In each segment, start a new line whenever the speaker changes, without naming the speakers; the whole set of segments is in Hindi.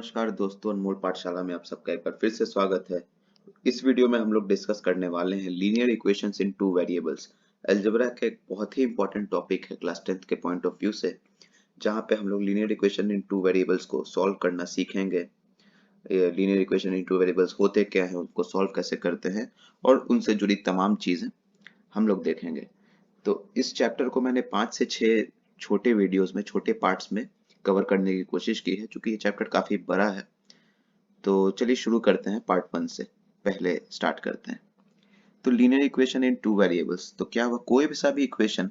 नमस्कार दोस्तों, अनमोल पाठशाला में आप सबका एक बार फिर से स्वागत है। इस वीडियो में हम लोग डिस्कस करने वाले हैं लीनियर इक्वेशंस इन टू वेरिएबल्स। अलजेब्रा का एक बहुत ही इंपॉर्टेंट टॉपिक है क्लास 10th के पॉइंट ऑफ व्यू से, जहां पे हम लोग linear equation in two variables को सॉल्व करना सीखेंगे। Linear equation in two variables होते क्या है, उनको सॉल्व कैसे करते हैं और उनसे जुड़ी तमाम चीजें हम लोग देखेंगे। तो इस चैप्टर को मैंने 5 से 6 छोटे वीडियोस में, छोटे पार्ट्स में कवर करने की कोशिश की है, क्योंकि ये चैप्टर काफी बड़ा है। तो चलिए शुरू करते हैं पार्ट 1 से। पहले स्टार्ट करते हैं। तो linear equation in two variables, तो क्या हुआ, कोई भी सा भी इक्वेशन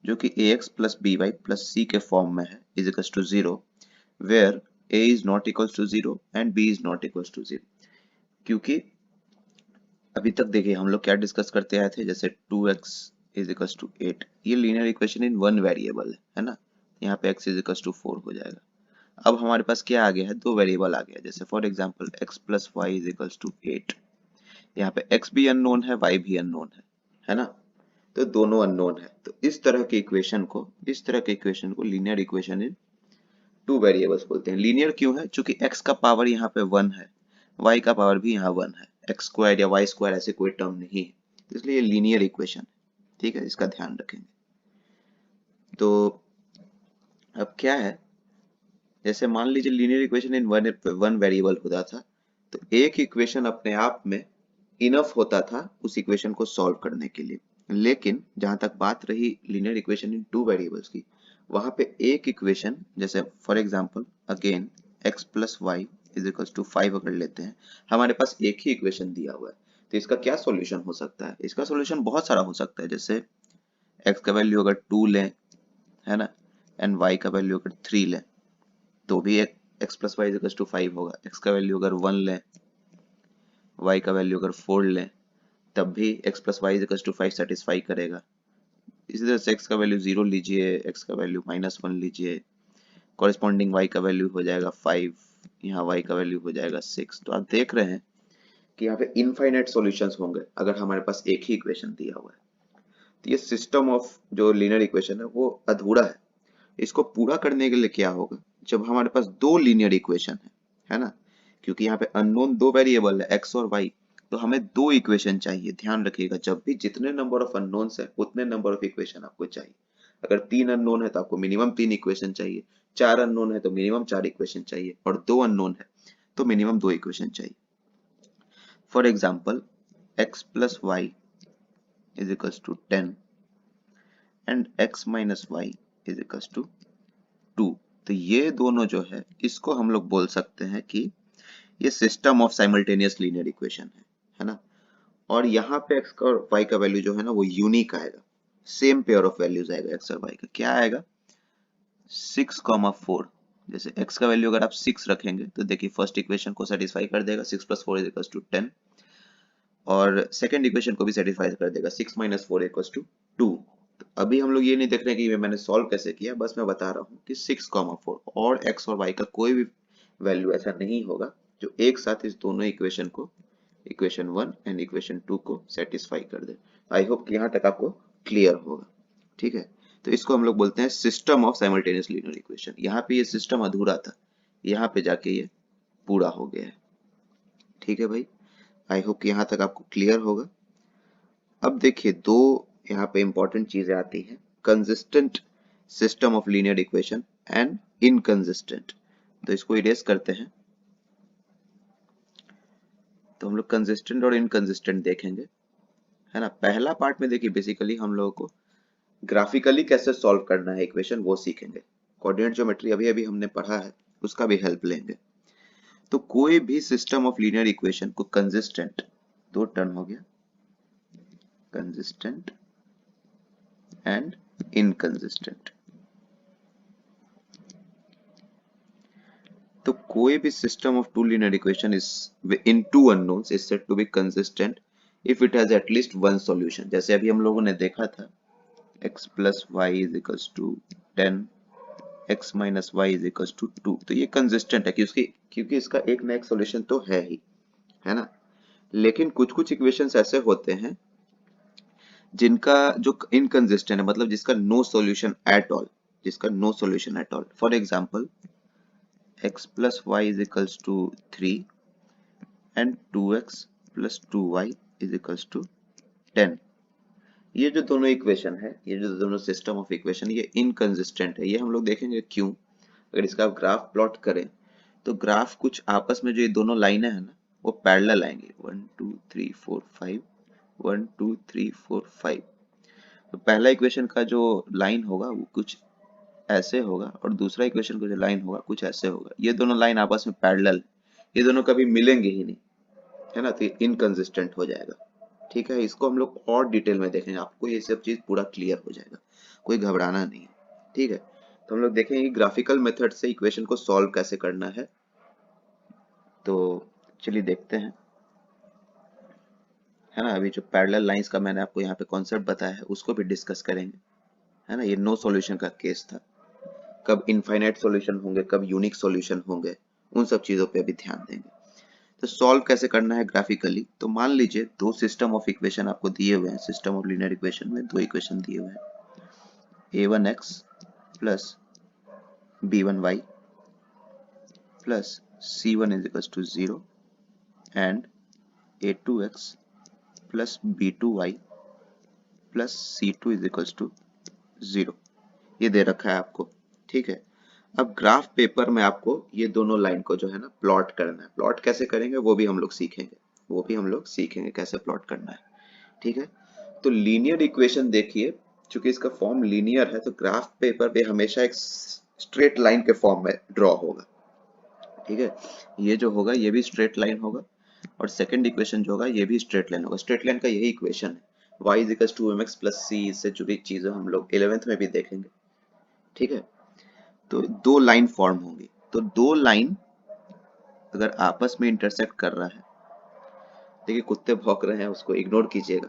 जो कि ax plus B Y plus C के फॉर्म में है is equals to zero, where a is not equals to zero and b is not equals to zero. क्योंकि अभी तक देखिए हम लोग क्या डिस्कस करते आए थे, जैसे 2x इज इक्वल्स टू 8, ये linear equation in one variable है ना। यहाँ पे x इज इक्वल्स टू 4 हो जाएगा। अब हमारे पास क्या आ गया है, दो वेरिएबल आ गया, जैसे for example x plus y is equals to 8। यहाँ पे x भी अननोन है, y भी अननोन है ना। तो दोनों अननोन है, तो इस तरह के इक्वेशन को linear equation in two variables बोलते हैं। लीनियर क्यों है? क्योंकि x का पावर यहाँ पे 1 है, y का पावर भी यहाँ 1 है, एक्स स्क्वायर या वाई स्क्वायर ऐसे कोई टर्म नहीं है, इसलिए लीनियर इक्वेशन है। ठीक है, इसका ध्यान रखेंगे। तो अब क्या है, जैसे मान लीजिए linear equation in one variable होता था, तो एक इक्वेशन अपने आप में इनफ होता था उस इक्वेशन को सॉल्व करने के लिए। लेकिन जहां तक बात रही linear equation in two variables की, वहां पे एक इक्वेशन, जैसे for example again x plus y is equal to 5 अगर लेते हैं, हमारे पास एक ही इक्वेशन दिया हुआ है, तो इसका क्या सॉल्यूशन हो सकता है? इसका सॉल्यूशन बहुत सारा हो सकता है। जैसे x का वैल्यू अगर 2 लें, है ना, एंड y का वैल्यू अगर 3 लें, तो भी एक x plus y is to 5 होगा। x का वैल्यू अगर 1 लें, y का वैल्यू अगर 4 लें, तब भी x plus y is to 5 satisfy करेगा। इसी तरह से x का वैल्यू 0 लीजिए, x का वैल्यू -1 लीजिए, कॉरेस्पॉन्डिंग y का वैल्यू हो जाएगा 5, यहाँ y का वैल्यू हो जाएगा 6। तो आप देख रहे हैं कि यहाँ पे इनफाइनाइट सॉल्यूशंस होंगे अगर हमारे पास एक ही इक्वेशन दिया हुआ है। तो ये सिस्टम ऑफ जो लीनियर इक्वेशन है वो अधूरा है। इसको पूरा करने के लिए क्या होगा, जब हमारे पास दो लीनियर इक्वेशन है ना, क्योंकि यहाँ पे अननोन दो वेरिएबल है x और y, तो हमें दो इक्वेशन चाहिए। ध्यान रखिएगा, जब भी जितने नंबर ऑफ अननोन्स है उतने नंबर ऑफ इक्वेशन आपको चाहिए। अगर 3 अननोन है तो आपको मिनिमम 3 इक्वेशन चाहिए, 4 अननोन है तो मिनिमम 4 इक्वेशन चाहिए, और 2 अननोन है तो मिनिमम 2 इक्वेशन चाहिए। For example x plus y is equals to 10 and x minus y is equals to 2। तो ये दोनों जो है, इसको हम लोग बोल सकते हैं कि ये system of simultaneous linear equation है ना। और यहाँ पे x का और y का वैल्यू जो है ना, वो यूनिक आएगा, सेम पेयर ऑफ वैल्यूज आएगा x और y का। क्या आएगा? 6,4। जैसे x का वैल्यू अगर आप 6 रखेंगे तो देखिए फर्स्ट इक्वेशन को सेटिस्फाई कर देगा, 6 प्लस 4 इज इक्वल टू 10, और सेकंड इक्वेशन को भी सेटिस्फाई कर देगा, 6 माइनस 4 इक्वल टू 2। अभी हम लोग ये नहीं देख रहे कि मैंने सॉल्व कैसे किया, बस मैं बता रहा हूँ कि 6,4 और x और y का कोई भी वैल्यू ऐसा नहीं होगा जो एक साथ इस दोनों इक्वेशन को, इक्वेशन 1 एंड इक्वेशन 2 को सेटिस्फाई कर दे। आई होप कि यहाँ तक आपको क्लियर होगा। ठीक है, तो इसको हम लोग बोलते हैं system of simultaneous linear equation. यहाँ पे ये सिस्टम अधूरा था, यहाँ पे जाके ये पूरा हो गया है। ठीक है भाई, आई होप कि यहाँ तक आपको क्लियर होगा। अब देखिए दो यहाँ पे इंपॉर्टेंट चीजें आती हैं, consistent system of linear equation and inconsistent. तो इसको इरेज करते हैं, तो हम लोग कंसिस्टेंट और इनकंसिस्टेंट देखेंगे, है ना। पहला पार्ट में देखिए बेसिकली हम लोगों को ग्राफिकली कैसे सॉल्व करना है इक्वेशन, वो सीखेंगे। कोऑर्डिनेट ज्योमेट्री अभी अभी हमने पढ़ा है, उसका भी हेल्प लेंगे। तो कोई भी सिस्टम ऑफ लीनियर इक्वेशन को कंसिस्टेंट, दो टर्म हो गया, कंसिस्टेंट एंड इनकंसिस्टेंट। तो कोई भी system of two linear equation is in two unknowns is said to be consistent if it has at least one solution. जैसे अभी हम लोगों ने देखा था x plus y is equals to 10, x minus y is equals to 2। तो ये कंसिस्टेंट है क्योंकि इसका एक ना एक सॉल्यूशन तो है ना। लेकिन कुछ कुछ इक्वेशंस ऐसे होते हैं जिनका जो इनकंसिस्टेंट है, मतलब जिसका नो सॉल्यूशन एट ऑल, जिसका no solution at all. For example x plus y is equals to 3 and 2x plus 2y is equals to 10। ये जो दोनों इक्वेशन है, ये जो दोनों सिस्टम ऑफ इक्वेशन, ये इनकंसिस्टेंट है। ये हम लोग देखेंगे क्यों। अगर इसका आप ग्राफ प्लॉट करें तो ग्राफ कुछ आपस में जो ये दोनों लाइनें हैं ना, वो पैरेलल आएंगी। 1 2 3 4 5 1 2 3 4 5। तो पहला इक्वेशन का जो लाइन होगा वो कुछ ऐसे होगा और दूसरा इक्वेशन का जो लाइन होगा कुछ ऐसे होगा। ये दोनों लाइन आपस में पैरेलल, ये दोनों कभी मिलेंगे ही नहीं, है ना। तो ये इनकंसिस्टेंट हो जाएगा। ठीक है, इसको हम लोग और डिटेल में देखेंगे, आपको ये सब चीज पूरा क्लियर हो जाएगा, कोई घबराना नहीं है। ठीक है, तो हम लोग देखेंगे ग्राफिकल मेथड से इक्वेशन को सॉल्व कैसे करना है। तो चलिए देखते हैं, है ना। अभी जो पैरेलल लाइंस का मैंने आपको यहाँ पे कॉन्सेप्ट बताया है उसको भी डिस्कस करेंगे, है ना। ये नो सॉल्यूशन का केस था, कब इनफाइनाइट सॉल्यूशन होंगे, कब यूनिक सॉल्यूशन होंगे, उन सब चीजों पे भी ध्यान देंगे। तो सॉल्व कैसे करना है ग्राफिकली। तो मान लीजिए दो सिस्टम ऑफ इक्वेशन आपको दिए हुए हैं, सिस्टम ऑफ लीनियर इक्वेशन में दो इक्वेशन दिए हुए हैं, a1x plus b1y plus c1 is equal to 0 and a2x plus b2y plus c2 is equal to 0। ये दे रखा है आपको। ठीक है, अब ग्राफ पेपर में आपको ये दोनों लाइन को जो है ना प्लॉट करना है। प्लॉट कैसे करेंगे वो भी हम लोग सीखेंगे, कैसे प्लॉट करना है। ठीक है, तो लीनियर इक्वेशन देखिए, चूंकि इसका फॉर्म लीनियर है तो ग्राफ पेपर पे हमेशा एक स्ट्रेट लाइन के फॉर्म में ड्रॉ होगा। ठीक है, ये जो होगा ये भी स्ट्रेट लाइन होगा और सेकंड इक्वेशन जो होगा ये भी स्ट्रेट लाइन होगा। स्ट्रेट लाइन का यही इक्वेशन है, y is equal to mx plus c। इससे जुड़ी चीजें हम लोग 11th में भी देखेंगे। ठीक है, तो दो लाइन फॉर्म होंगी। तो दो लाइन अगर आपस में इंटरसेक्ट कर रहा है, देखिए कुत्ते भौंक रहे हैं, उसको इग्नोर कीजिएगा।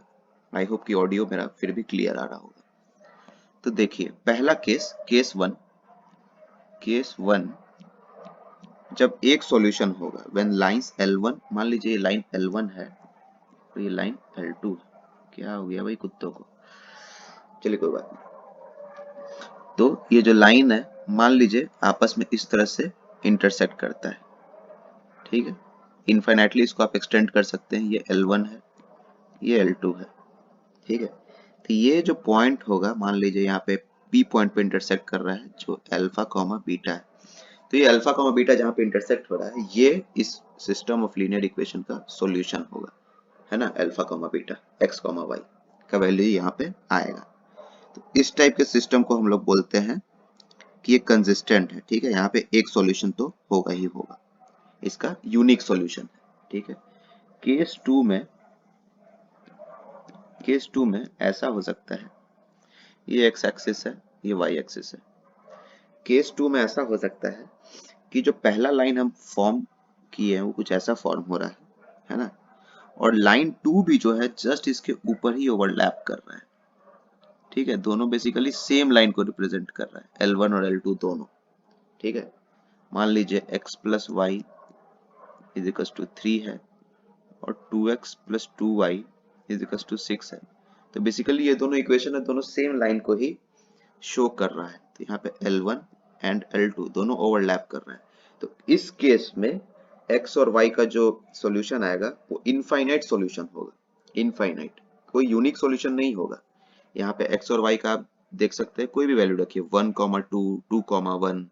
आई होप कि ऑडियो मेरा फिर भी क्लियर आ रहा होगा। तो देखिए पहला केस वन जब एक सॉल्यूशन होगा व्हेन लाइंस L1, मान लीजिए ये लाइन L1 है तो ये लाइन L2 है। क्या हो गया भाई कुत्तों को, चलिए कोई बात नहीं। तो ये जो लाइन है मान लीजिए आपस में इस तरह से इंटरसेक्ट करता है। ठीक है, इनफाइनाइटली इसको आप एक्सटेंड कर सकते हैं। ये L1 है, ये L2 है। ठीक है, तो ये जो पॉइंट होगा मान लीजिए यहाँ पे P पॉइंट पे इंटरसेक्ट कर रहा है जो अल्फा कॉमा बीटा है। तो ये अल्फा कॉमा बीटा जहाँ पे इंटरसेक्ट हो रहा है ये इस सिस्टम ऑफ लीनियर इक्वेशन का सॉल्यूशन होगा, है ना। Alpha comma beta x comma y का वैल्यू यहाँ पे आएगा। तो इस टाइप के सिस्टम को हम लोग बोलते हैं कि ये कंसिस्टेंट है। ठीक है, यहाँ पे एक सॉल्यूशन तो होगा ही होगा, इसका यूनिक सॉल्यूशन है। ठीक है, केस टू में ऐसा हो सकता है, ये x एक्सिस है, ये y एक्सिस है। केस टू में ऐसा हो सकता है कि जो पहला लाइन हम फॉर्म किए हैं वो कुछ ऐसा फॉर्म हो रहा है ना। और लाइन टू भी जो है जस्ट इसके ऊपर ही ओवरलैप कर रहा है। ठीक है, दोनों बेसिकली सेम लाइन को रिप्रेजेंट कर रहा है, L1 और L2 दोनों। ठीक है, मान लीजिए x plus y is equal to 3 है और 2x plus 2y is equal to 6 है। तो बेसिकली ये दोनों इक्वेशन है, दोनों सेम लाइन को ही शो कर रहा है। तो यहाँ पे L1 एंड L2 दोनों ओवरलैप कर रहे हैं। तो इस केस में x और y का जो सॉल्यूशन आएगा वो इनफाइनाइट सॉल्यूशन होगा। इनफाइनाइट, कोई यूनिक सॉल्यूशन नहीं होगा। यहाँ पे x और y का आप देख सकते हैं, कोई भी वैल्यू रखिए, 1,2, 2,1,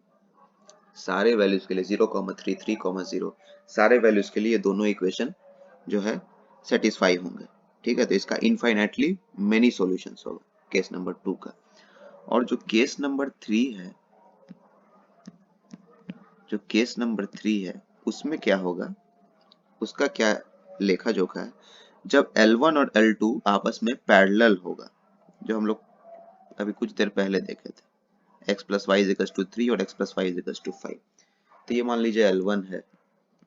सारे वैल्यूज के लिए 0,3, 3,0, सारे वैल्यूज के लिए ये दोनों इक्वेशन जो है सेटिस्फाई होंगे। ठीक है, तो इसका इनफाइनाइटली मेनी सॉल्यूशंस होगा केस नंबर 2 का। और जो केस नंबर 3 है उसमें क्या होगा, उसका क्या लेखा जोखा है। जब L1 और L2 आपस में पैरेलल होगा, जो हम लोग अभी कुछ देर पहले देखे थे, x प्लस वाई इज 3 और x प्लस वाई इज 5। तो ये मान लीजिए L1 है,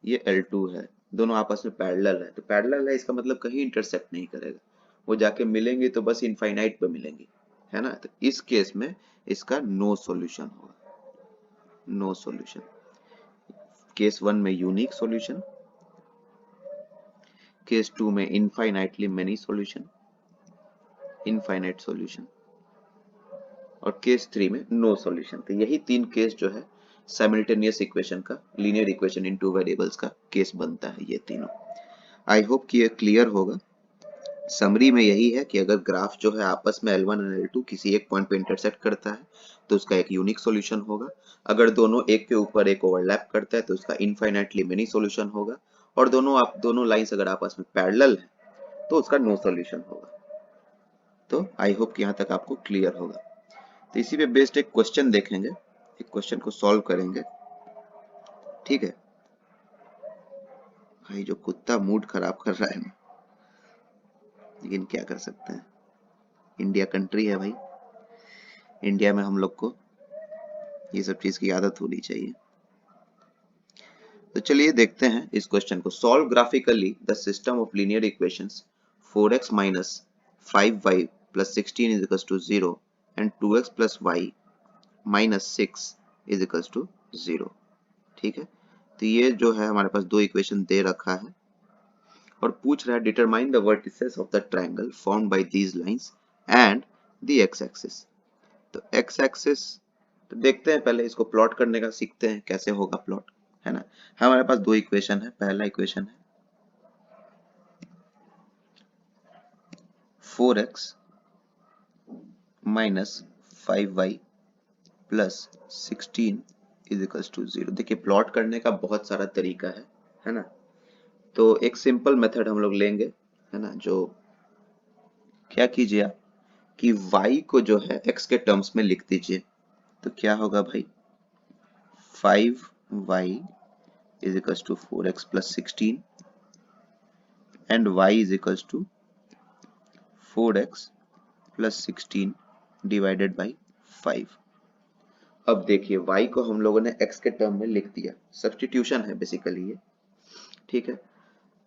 ये L2 है, दोनों आपस में पैरेलल है। तो पैरेलल है इसका मतलब कहीं इंटरसेक्ट नहीं करेगा, वो जाके मिलेंगे तो बस इनफाइनाइट पे मिलेंगे, है ना। तो इस केस में इसका नो सॉल्यूशन होगा, नो सॉल्यूशन। केस 1 में यूनिक सॉल्यूशन, केस 2 में infinitely many solution, infinite solution, और केस 3 में नो सॉल्यूशन। तो यही तीन केस जो है साइमल्टेनियस इक्वेशन का, linear equation in two variables का केस बनता है ये तीनों। आई होप कि ये क्लियर होगा। समरी में यही है कि अगर ग्राफ जो है आपस में L1 और L2 किसी एक पॉइंट पे इंटरसेक्ट करता है तो उसका एक यूनिक सॉल्यूशन होगा। अगर दोनों एक के ऊपर एक ओवरलैप करता है तो उसका इनफाइनाइटली मेनी सॉल्यूशन होगा। और दोनों लाइंस अगर आपस में पैरेलल है तो उसका नो सॉल्यूशन होगा। तो आई होप कि यहाँ तक आपको क्लियर होगा। तो इसी पे बेस्ड एक क्वेश्चन देखेंगे, एक क्वेश्चन को सॉल्व करेंगे। ठीक है भाई, जो कुत्ता मूड खराब कर रहा है ना, लेकिन क्या कर सकते हैं, इंडिया कंट्री है भाई, इंडिया में हम लोग को ये सब चीज की आदत होनी चाहिए। तो चलिए देखते हैं इस क्वेश्चन को। Solve graphically the system of linear equations 4x minus 5y plus 16 is equals to 0 and 2x plus y minus 6 is equals to 0। ठीक है, तो ये जो है हमारे पास दो इक्वेशन दे रखा है और पूछ रहा है determine the vertices of the triangle formed by these lines and the x axis. तो एक्स एक्सिस तो देखते हैं, पहले इसको प्लॉट करने का सीखते हैं कैसे होगा प्लॉट, है ना। हमारे पास दो इक्वेशन है। पहला इक्वेशन है 4x minus 5y plus 16 is equals to 0। देखिए प्लॉट करने का बहुत सारा तरीका है ना। तो एक सिंपल मेथड हम लोग लेंगे, है ना। जो क्या कीजिए आप कि y को जो है x के टर्म्स में लिख दीजिए। तो क्या होगा भाई, 5y is equals to 4x plus 16 and y is equals to 4x plus 16 divided by 5। अब देखिए y को हम लोगों ने x के टर्म में लिख दिया, सब्स्टिट्यूशन है बेसिकली ये। ठीक है,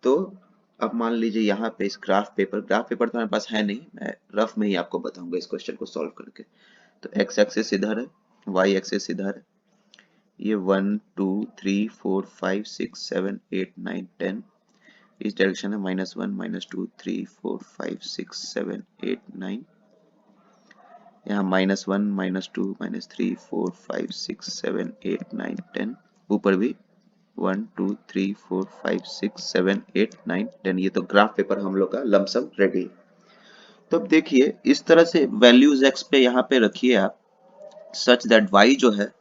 तो अब मान लीजिए यहाँ पे इस ग्राफ पेपर तो हमारे पास है नहीं, मैं रफ में ही आपको बताऊंगा इस क्वेश्चन को सॉल्व करके। तो x एक्सिस इधर है, y एक्सिस इधर है। ये 1 2 3 4 5 6 7 8 9 10 इस डायरेक्शन है, -1 -2 3 4 5 6 7 8 9। यहाँ -1 -2 -3 4 5 6 7 8 9 10। ऊपर भी 1 2 3 4 5 6 7 8 9 10। ये तो ग्राफ पेपर हम लोग का लमसम रेडी। तो अब देखिए इस तरह से वैल्यूज x पे यहाँ पे रखिए आप, सच दैट y जो है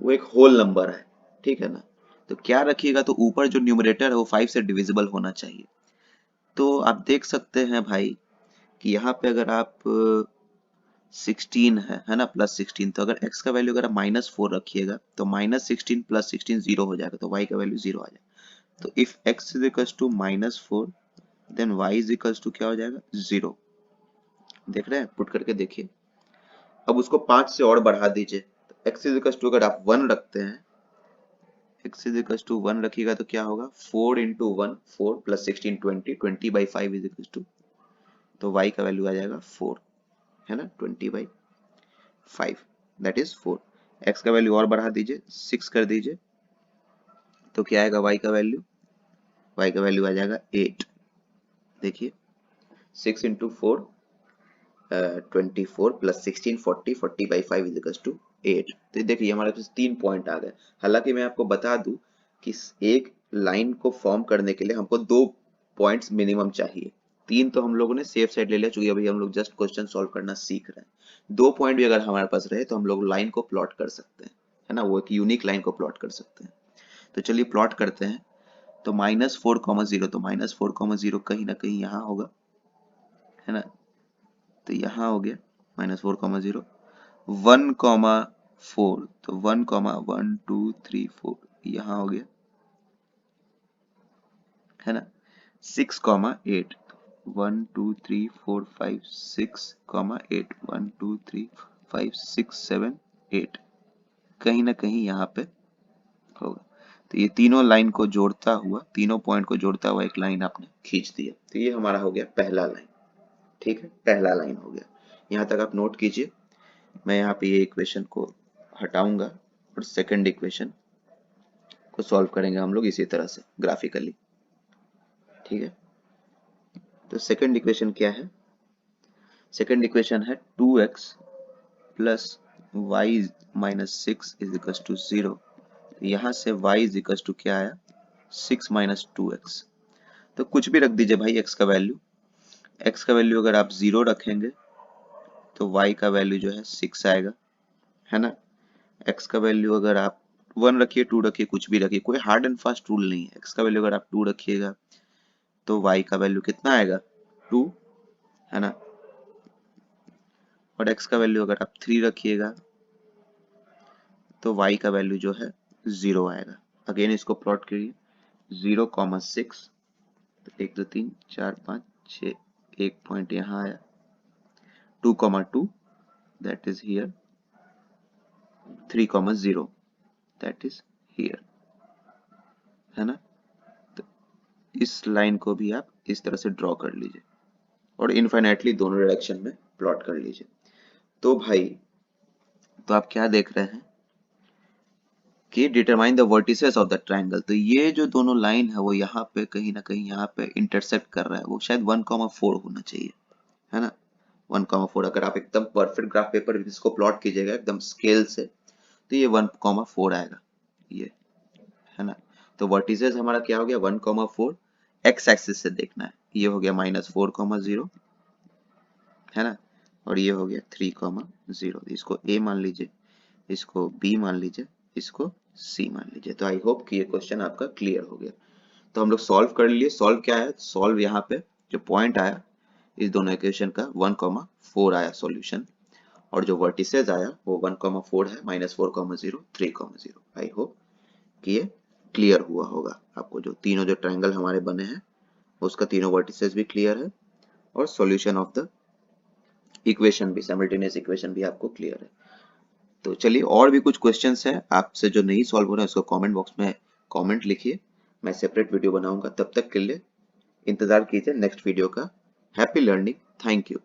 वो एक होल नंबर है। ठीक है ना। तो क्या रखिएगा, तो ऊपर जो न्यूमरेटर है वो 5 से डिविजिबल होना चाहिए। तो आप देख सकते हैं भाई कि यहाँ पे अगर आप 16 है ना, प्लस 16, तो अगर x का वैल्यू अगर -4 रखिएगा तो -16 प्लस 16 0 हो जाएगा, तो y का वैल्यू 0 आ जाएगा। तो if x is equals to -4 देन y इज इक्वल्स टू क्या हो जाएगा, 0। देख रहे हैं, पुट करके देखिए। अब उसको 5 से और बढ़ा दीजिए। तो x इज इक्वल्स टू अगर आप 1 रखते हैं, x इज इक्वल्स टू 1 रखिएगा तो क्या होगा, 4 into 1 4 plus 16 20 20 by 5 is equals to, तो y का वैल्यू आ जाएगा 4, है ना, 20 बाई 5 दैट इज 4। x का वैल्यू और बढ़ा दीजिए, 6 कर दीजिए, तो क्या आएगा y का वैल्यू, y का वैल्यू आ जाएगा 8। देखिए 6 into 4 24 plus 16 40 40 by 5 is equals to 8। तो देखिए हमारे पास 3 पॉइंट आ गए। हालांकि मैं आपको बता दूं कि एक लाइन को फॉर्म करने के लिए हमको 2 पॉइंट्स मिनिमम चाहिए। 3 तो हम लोगों ने सेफ साइड ले लिया, चूंकि अभी हम लोग जस्ट क्वेश्चन सॉल्व करना सीख रहे हैं। 2 पॉइंट भी अगर हमारे पास रहे तो हम लोग लाइन को प्लॉट कर सकते हैं, है ना, वो एक यूनिक लाइन को प्लॉट कर सकते हैं। तो चलिए प्लॉट करते हैं। तो -4, 0, तो -4, 0 कहीं ना कहीं यहाँ होगा, है ना। तो यहाँ हो गया -4, 0 1, 4, तो 1, 1 2 3 4 यहाँ हो गया, है ना। 6, 8 1 2 3 4 5 6, 8 1 2 3 5 6 7 8 कहीं ना कहीं यहाँ पे होगा। तो ये तीनों लाइन को जोड़ता हुआ, तीनों पॉइंट को जोड़ता हुआ एक लाइन आपने खींच दिया। तो ये हमारा हो गया पहला लाइन। ठीक है, पहला लाइन हो गया। यहाँ तक आप नोट कीजिए। मैं यहाँ पे ये इक्वेशन को हटाऊंगा और सेकंड इक्वेशन को सॉल्व करेंगे हम लोग इसी तरह से ग्राफिकली। ठीक है, तो सेकंड इक्वेशन क्या है, सेकंड इक्वेशन है 2x plus y minus 6 is equal to 0 यहाँ से y इज इक्वल टू क्या आया 6 माइनस 2x। तो कुछ भी रख दीजिए भाई x का वैल्यू। x का वैल्यू अगर आप 0 रखेंगे तो y का वैल्यू जो है 6 आएगा, है ना। x का वैल्यू अगर आप 1 रखिए 2 रखिए कुछ भी रखिए, कोई हार्ड एंड फास्ट रूल नहीं है। x का वैल्यू अगर आप 2 रखिएगा तो y का वैल्यू कितना आएगा 2, है ना। और x का वैल्यू अगर आप 3 रखिएगा तो y का वैल्यू जो है 0 आएगा। अगेन इसको प्लॉट करिए 0,6, तो 1 2 3 4 5 6, एक पॉइंट यहाँ आया 2,2 that is here, 3,0 that is here, है ना। तो इस लाइन को भी आप इस तरह से ड्रॉ कर लीजिए और इनफाइनाइटली दोनों डायरेक्शन में प्लॉट कर लीजिए। तो भाई तो आप क्या देख रहे हैं कि determine the vertices of the triangle. तो ये जो दोनों लाइन है वो यहाँ पे कहीं ना कहीं यहाँ पे इंटरसेक्ट कर रहा है, वो शायद 1,4 होना चाहिए, है ना। 1,4 अगर आप एकदम परफेक्ट ग्राफ पेपर इसको प्लॉट कीजिएगा एकदम स्केल से तो ये 1,4 आएगा, ये, है ना। तो वर्टिसेस हमारा क्या हो गया 1,4, एक्स एक्सिस से देखना है, ये हो गया -4,0, है ना। और ये हो गया 3,0। इसको ए मान लीजिए, इसको बी मान लीजिए, इसको सी मान लीजिए। तो आई होप कि ये क्वेश्चन आपका क्लियर हो गया। तो हम लोग सॉल्व कर लिए। सॉल्व क्या है, सॉल्व यहाँ पे जो पॉइंट आया इस दोनों इक्वेशन का 1,4 आया सॉल्यूशन, और जो वर्टिसेस आया वो 1,4 है, -4,0, 3,0। आई होप कि ये क्लियर हुआ होगा आपको। जो तीनों जो ट्रायंगल हमारे बने हैं उसका तीनों वर्टिसेस भी क्लियर है और सॉल्यूशन ऑफ द इक्वेशन भी, साइमल्टेनियस इक्वेशन भी आपको क्लियर है। तो चलिए और भी कुछ क्वेश्चंस हैं आपसे जो नहीं सॉल्व हो रहा है उसको कमेंट बॉक्स में कमेंट लिखिए, मैं सेपरेट वीडियो बनाऊंगा। तब तक के लिए इंतजार कीजिए नेक्स्ट वीडियो का। Happy learning, thank you.